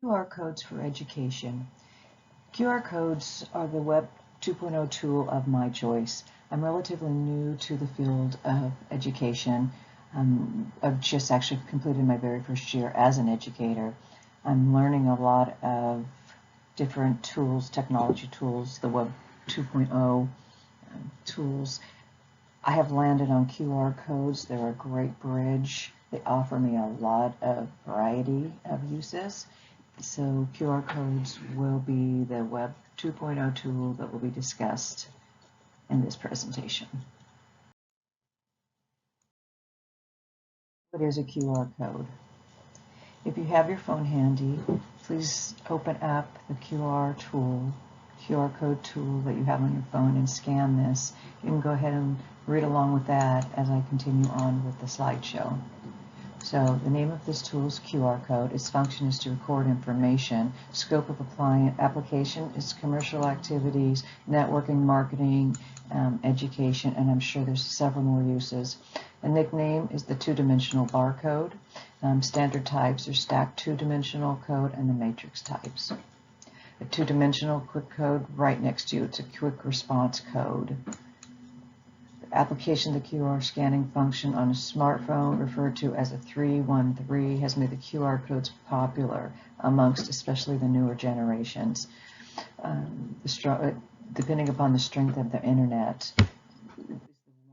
QR codes for education. QR codes are the Web 2.0 tool of my choice. I'm relatively new to the field of education. I've just actually completed my very first year as an educator. I'm learning a lot of different tools, technology tools, the Web 2.0 tools. I have landed on QR codes. They're a great bridge. They offer me a lot of variety of uses. So QR codes will be the Web 2.0 tool that will be discussed in this presentation. What is a QR code? If you have your phone handy, please open up the QR code tool that you have on your phone and scan this. You can go ahead and read along with that as I continue on with the slideshow. So the name of this tool is QR code. Its function is to record information. Scope of application is commercial activities, networking, marketing, education, and I'm sure there's several more uses. The nickname is the two-dimensional barcode. Standard types are stacked two-dimensional code and the matrix types. A two-dimensional quick code right next to you, it's a quick response code. The application of the QR scanning function on a smartphone, referred to as a 313, has made the QR codes popular amongst especially the newer generations. Depending upon the strength of the internet, is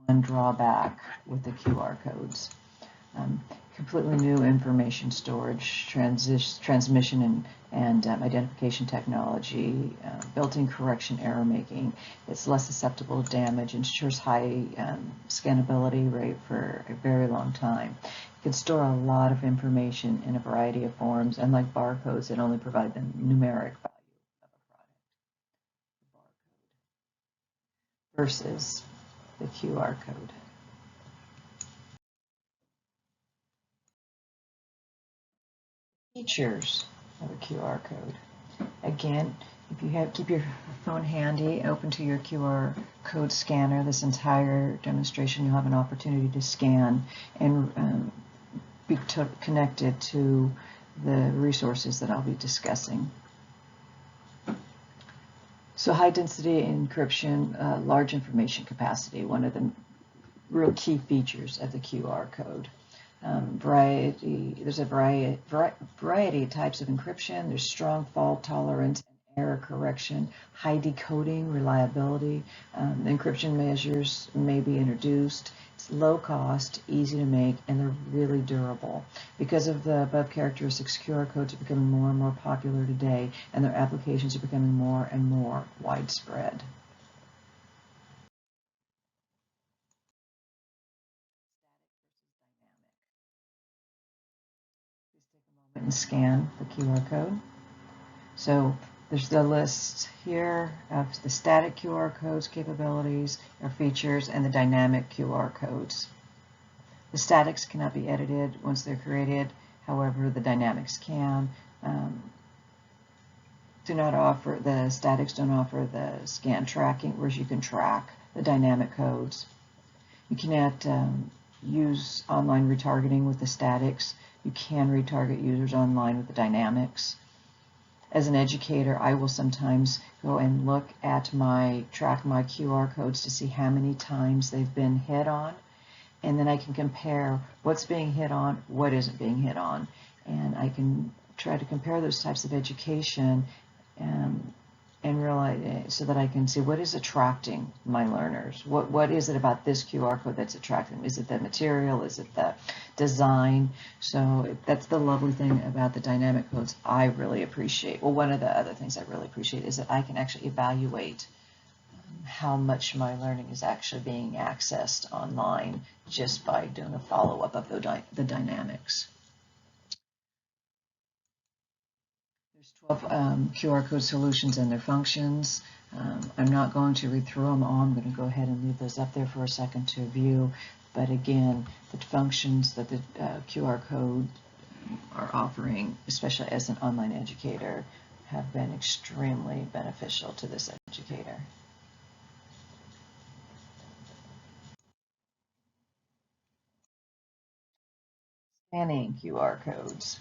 one drawback with the QR codes. Completely new information storage, transmission and identification technology, built-in correction error making. It's less susceptible to damage, ensures high scannability rate for a very long time. It can store a lot of information in a variety of forms, unlike barcodes that only provide the numeric value of a product. The barcode versus the QR code. Features of a QR code. Again, if you keep your phone handy, open to your QR code scanner. This entire demonstration, you'll have an opportunity to scan and be connected to the resources that I'll be discussing. So high density encryption, large information capacity, one of the real key features of the QR code. There's a variety of types of encryption. There's strong fault tolerance and error correction, high decoding, reliability. Encryption measures may be introduced. It's low cost, easy to make, and they're really durable. Because of the above characteristics, QR codes are becoming more and more popular today, and their applications are becoming more and more widespread. And scan the QR code. So there's the list here of the static QR codes, capabilities, or features, and the dynamic QR codes. The statics cannot be edited once they're created. However, the dynamics can. The statics don't offer the scan tracking, whereas you can track the dynamic codes. You cannot use online retargeting with the statics. You can retarget users online with the dynamics. As an educator, I will sometimes go and look at track my QR codes to see how many times they've been hit on, and then I can compare what's being hit on, what isn't being hit on, and I can try to compare those types of education and realize, so that I can see what is attracting my learners. What is it about this QR code that's attracting them? Is it the material? Is it the design? So that's the lovely thing about the dynamic codes I really appreciate. Well, one of the other things I really appreciate is that I can actually evaluate how much my learning is actually being accessed online just by doing a follow-up of the dynamics. There's 12 QR code solutions and their functions. I'm not going to read through them all. I'm going to go ahead and leave those up there for a second to view. But again, the functions that the QR code are offering, especially as an online educator, have been extremely beneficial to this educator. Scanning QR codes.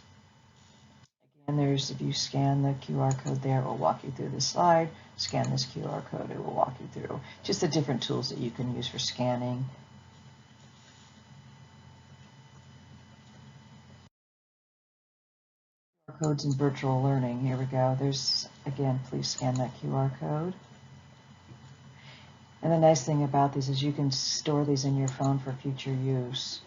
And if you scan the QR code there, it will walk you through the slide. Scan this QR code, it will walk you through just the different tools that you can use for scanning. QR codes in virtual learning. Here we go. There's, again, please scan that QR code. And the nice thing about this is you can store these in your phone for future use.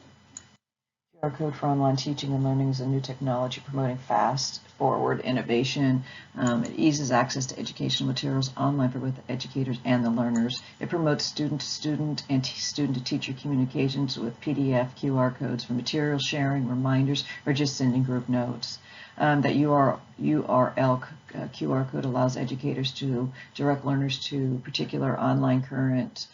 QR code for online teaching and learning is a new technology promoting fast forward innovation. It eases access to educational materials online for both the educators and the learners. It promotes student-to-student and student-to-teacher communications with PDF QR codes for material sharing, reminders, or just sending group notes. That URL QR code allows educators to direct learners to particular online current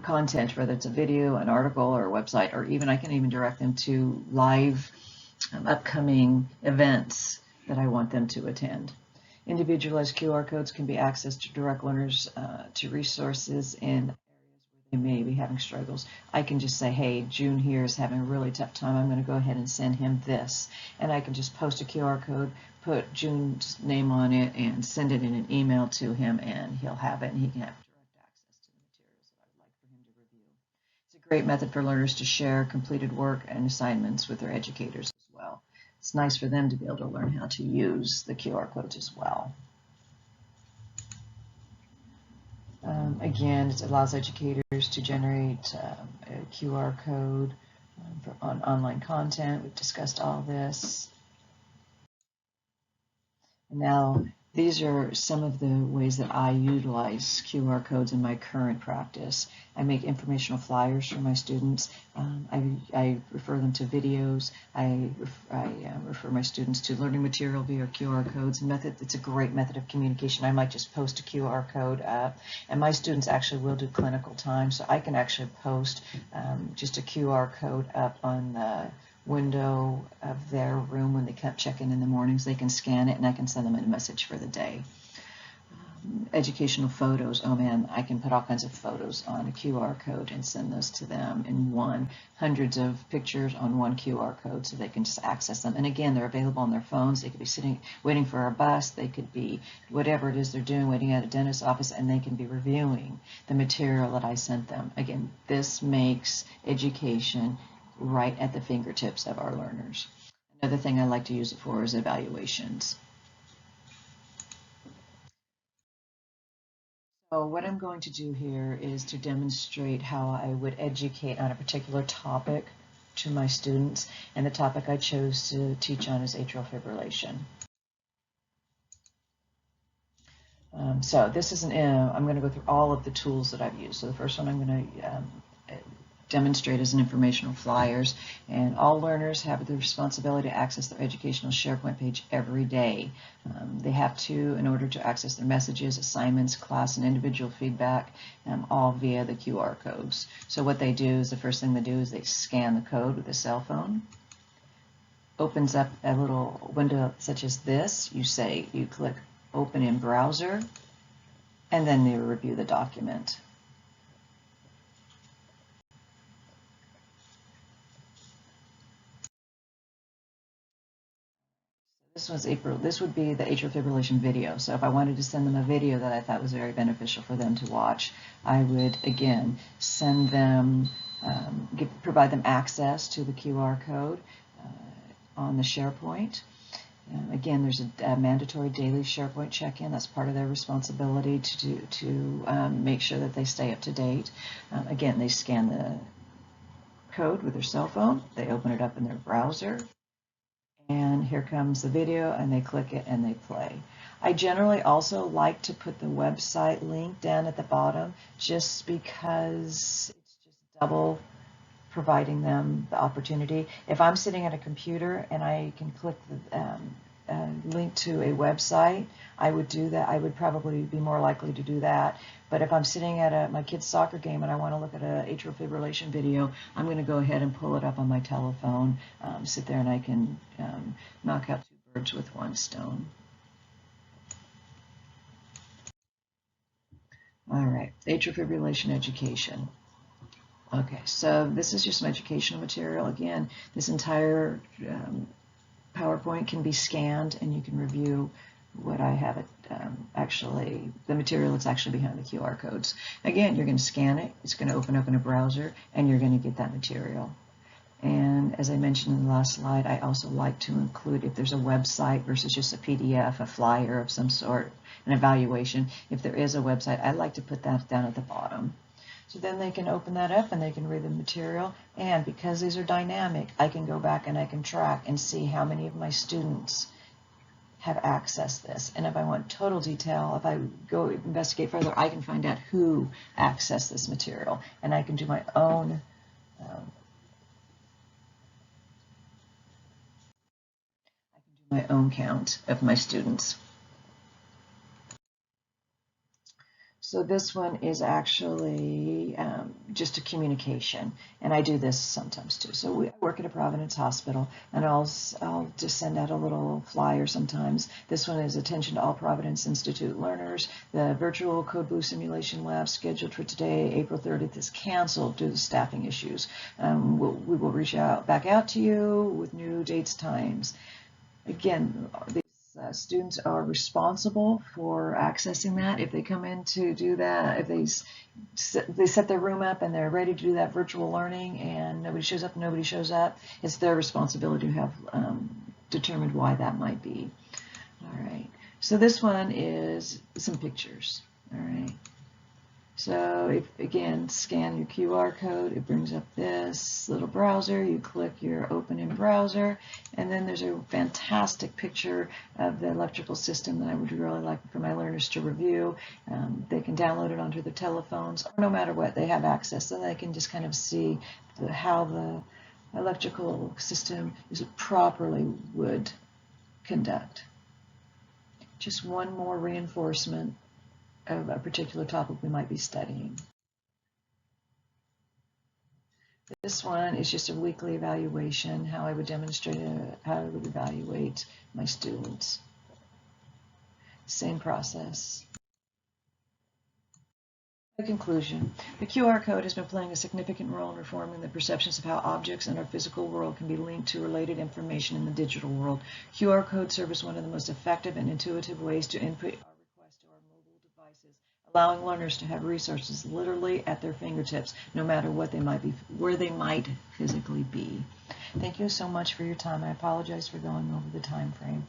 content, whether it's a video, an article, or a website, or even I can even direct them to live upcoming events that I want them to attend. Individualized QR codes can be accessed to direct learners to resources in areas where they may be having struggles. I can just say, hey, June here is having a really tough time. I'm going to go ahead and send him this. And I can just post a QR code, put June's name on it, and send it in an email to him, and he'll have it, and he can have great method for learners to share completed work and assignments with their educators as well. It's nice for them to be able to learn how to use the QR codes as well. Again, it allows educators to generate a QR code on online content. We've discussed all this. And now, these are some of the ways that I utilize QR codes in my current practice. I make informational flyers for my students. I refer them to videos. I refer my students to learning material via QR codes. It's a great method of communication. I might just post a QR code up, and my students actually will do clinical time, so I can actually post just a QR code up on the window of their room when they come check in the mornings. They can scan it, and I can send them a message for the day. Educational photos, oh man, I can put all kinds of photos on a QR code and send those to them in hundreds of pictures on one QR code, so they can just access them. And again, they're available on their phones. They could be sitting waiting for a bus, they could be whatever it is they're doing, waiting at a dentist's office, and they can be reviewing the material that I sent them. Again, this makes education right at the fingertips of our learners. Another thing I like to use it for is evaluations. So what I'm going to do here is to demonstrate how I would educate on a particular topic to my students, and the topic I chose to teach on is atrial fibrillation. So this is I'm going to go through all of the tools that I've used. So the first one I'm going to demonstrate as an informational flyers, and all learners have the responsibility to access their educational SharePoint page every day. They have to, in order to access their messages, assignments, class, and individual feedback, all via the QR codes. So what they do is, the first thing they do is they scan the code with a cell phone. Opens up a little window such as this. You click open in browser, and then they review the document. This would be the atrial fibrillation video. So if I wanted to send them a video that I thought was very beneficial for them to watch, I would again send them, provide them access to the QR code on the SharePoint. Again, there's a mandatory daily SharePoint check-in. That's part of their responsibility to make sure that they stay up to date. Again, they scan the code with their cell phone. They open it up in their browser. And here comes the video, and they click it and they play. I generally also like to put the website link down at the bottom, just because it's just double providing them the opportunity. If I'm sitting at a computer and I can click the link to a website, I would do that. I would probably be more likely to do that. But if I'm sitting at my kid's soccer game and I want to look at an atrial fibrillation video, I'm going to go ahead and pull it up on my telephone, sit there, and I can knock out two birds with one stone. All right, atrial fibrillation education. Okay, so this is just some educational material. Again, this entire PowerPoint can be scanned, and you can review what I have it actually, the material that's actually behind the QR codes. Again, you're going to scan it, it's going to open up in a browser, and you're going to get that material. And as I mentioned in the last slide, I also like to include, if there's a website versus just a PDF, a flyer of some sort, an evaluation, if there is a website, I like to put that down at the bottom. So then they can open that up and they can read the material. And because these are dynamic, I can go back and I can track and see how many of my students have accessed this. And if I want total detail, if I go investigate further, I can find out who accessed this material. And I can do my own count of my students. So this one is actually just a communication, and I do this sometimes too. So we work at a Providence hospital, and I'll just send out a little flyer sometimes. This one is attention to all Providence Institute learners. The virtual code blue simulation lab scheduled for today, April 30th, is canceled due to staffing issues. We will reach back out to you with new dates, times. Again, students are responsible for accessing that. If they come in to do that, if they set their room up and they're ready to do that virtual learning and nobody shows up, it's their responsibility to have determined why that might be. All right, so this one is some pictures. All right, so if, again, scan your QR code, it brings up this little browser. You click your open in browser, and then there's a fantastic picture of the electrical system that I would really like for my learners to review. They can download it onto their telephones, or no matter what, they have access, so they can just kind of see how the electrical system is properly would conduct. Just one more reinforcement of a particular topic we might be studying. This one is just a weekly evaluation, how I would demonstrate how I would evaluate my students. Same process. In conclusion, the QR code has been playing a significant role in reforming the perceptions of how objects in our physical world can be linked to related information in the digital world. QR codes serve as one of the most effective and intuitive ways to input our requests to our mobile devices, allowing learners to have resources literally at their fingertips, no matter what they might be, where they might physically be. Thank you so much for your time. I apologize for going over the time frame.